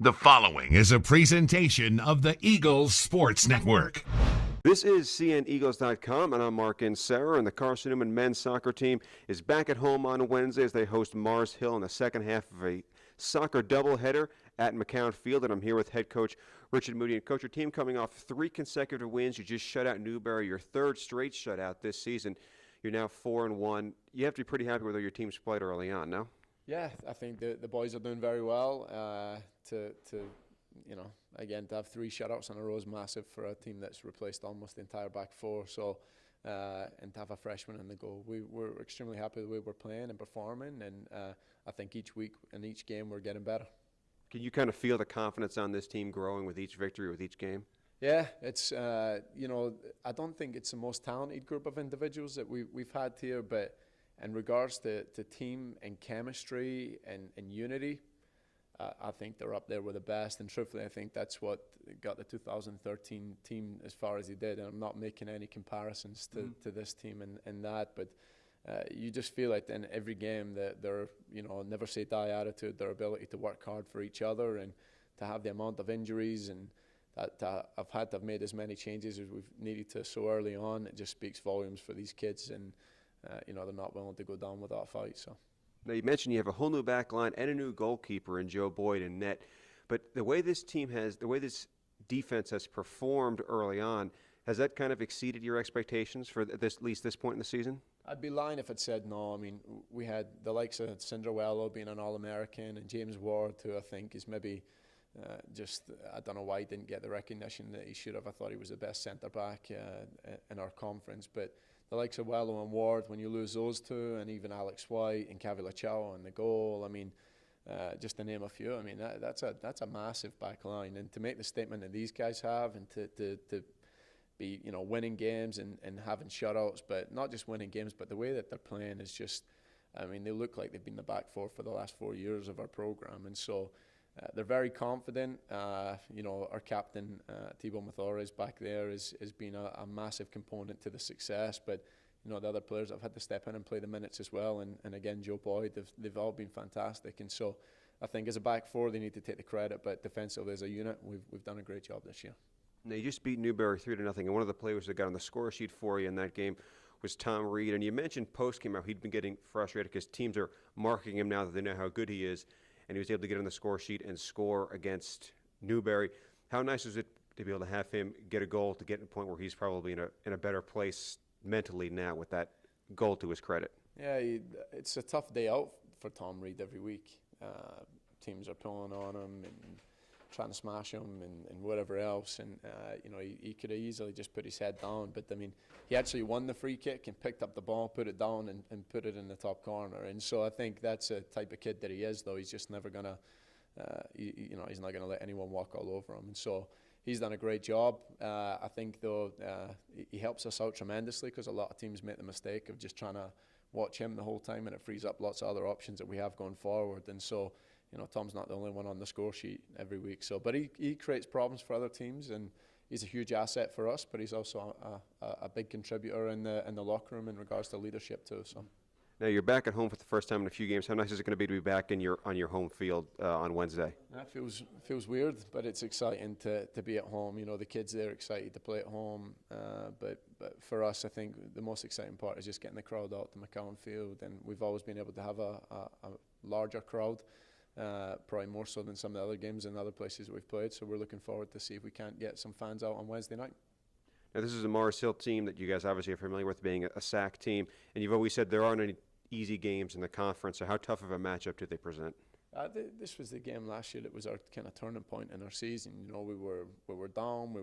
The following is a presentation of the Eagles Sports Network. This is CNEagles.com, and I'm Mark Insera, and the Carson-Newman men's soccer team is back at home on Wednesday as they host Mars Hill in the second half of a soccer doubleheader at McCown Field, and I'm here with head coach Richard Moodie. And Coach, your team coming off 3 consecutive wins. You just shut out Newberry, your 3rd straight shutout this season. You're now 4-1. You have to be pretty happy with how your team's played early on, no? Yeah, I think the boys are doing very well. Again, to have 3 shutouts in a row is massive for a team that's replaced almost the entire back 4. So, and to have a freshman in the goal, we're extremely happy with the way we're playing and performing. And I think each week and each game we're getting better. Can you kind of feel the confidence on this team growing with each victory, with each game? Yeah, it's I don't think it's the most talented group of individuals that we've had here, but in regards to team and chemistry and unity, I think they're up there with the best. And truthfully, I think that's what got the 2013 team as far as he did. And I'm not making any comparisons to this team and that, but you just feel like in every game that their never say die attitude, their ability to work hard for each other, and to have the amount of injuries and that I've had to have made as many changes as we've needed to so early on. It just speaks volumes for these kids, and they're not willing to go down without a fight. So. Now, you mentioned you have a whole new back line and a new goalkeeper in Joe Boyd in net, but the way this defense has performed early on, has that kind of exceeded your expectations for at least this point in the season? I'd be lying if I'd said no. I mean, we had the likes of Cinderello being an All-American, and James Ward, who I think is maybe I don't know why he didn't get the recognition that he should have. I thought he was the best centre-back in our conference, but the likes of Wello and Ward, when you lose those two, and even Alex White and Kavila Chow in the goal, I mean, just to name a few, I mean, that's a massive back line. And to make the statement that these guys have, and to be, winning games and having shutouts, but not just winning games, but the way that they're playing is just, I mean, they look like they've been the back 4 for the last 4 years of our program. And so they're very confident. Our captain, Thibaut Mathores, back there has been a massive component to the success. But, the other players have had to step in and play the minutes as well. And again, Joe Boyd, they've all been fantastic. And so I think as a back 4, they need to take the credit. But defensively as a unit, we've done a great job this year. Now, you just beat Newberry 3-0, and one of the players that got on the score sheet for you in that game was Tom Reed. And you mentioned post-game how he'd been getting frustrated because teams are marking him now that they know how good he is. And he was able to get on the score sheet and score against Newberry. How nice is it to be able to have him get a goal to get to a point where he's probably in a better place mentally now with that goal to his credit? Yeah, it's a tough day out for Tom Reed every week. Teams are pulling on him and trying to smash him and whatever else. And, he could have easily just put his head down. But, I mean, he actually won the free kick and picked up the ball, put it down and put it in the top corner. And so I think that's a type of kid that he is, though. He's just never going to, he's not going to let anyone walk all over him. And so he's done a great job. I think, though, he helps us out tremendously because a lot of teams make the mistake of just trying to watch him the whole time, and it frees up lots of other options that we have going forward. And so, Tom's not the only one on the score sheet every week. So, but he creates problems for other teams, and he's a huge asset for us. But he's also a big contributor in the locker room in regards to leadership too. So. Now you're back at home for the first time in a few games. How nice is it going to be back on your home field on Wednesday? That feels weird, but it's exciting to be at home. The kids there are excited to play at home. But for us, I think the most exciting part is just getting the crowd out to McCown Field, and we've always been able to have a larger crowd. Probably more so than some of the other games in other places we've played. So we're looking forward to see if we can't get some fans out on Wednesday night. Now, this is a Mars Hill team that you guys obviously are familiar with, being a SAC team, and you've always said there aren't any easy games in the conference. So how tough of a matchup do they present? This was the game last year that was our kind of turning point in our season. We were down. We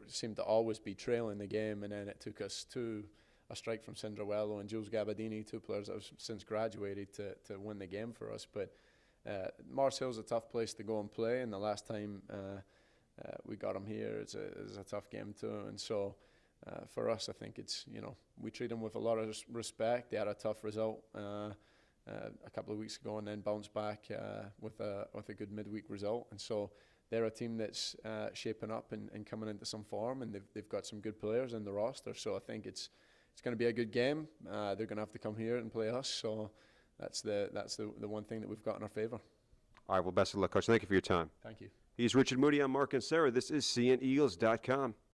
seemed to always be trailing the game, and then it took us to a strike from Cinderello and Jules Gabardini, 2 players that have since graduated, to win the game for us. But Mars Hill's a tough place to go and play, and the last time we got them here, it's a tough game too. And so for us, I think it's, we treat them with a lot of respect. They had a tough result a couple of weeks ago, and then bounced back with a good midweek result. And so they're a team that's shaping up and coming into some form, and they've got some good players in the roster. So I think it's going to be a good game. They're going to have to come here and play us. So that's the one thing that we've got in our favor. All right, well, best of luck, Coach. Thank you for your time. Thank you. He's Richard Moodie. I'm Mark and Sarah. This is CNEagles.com.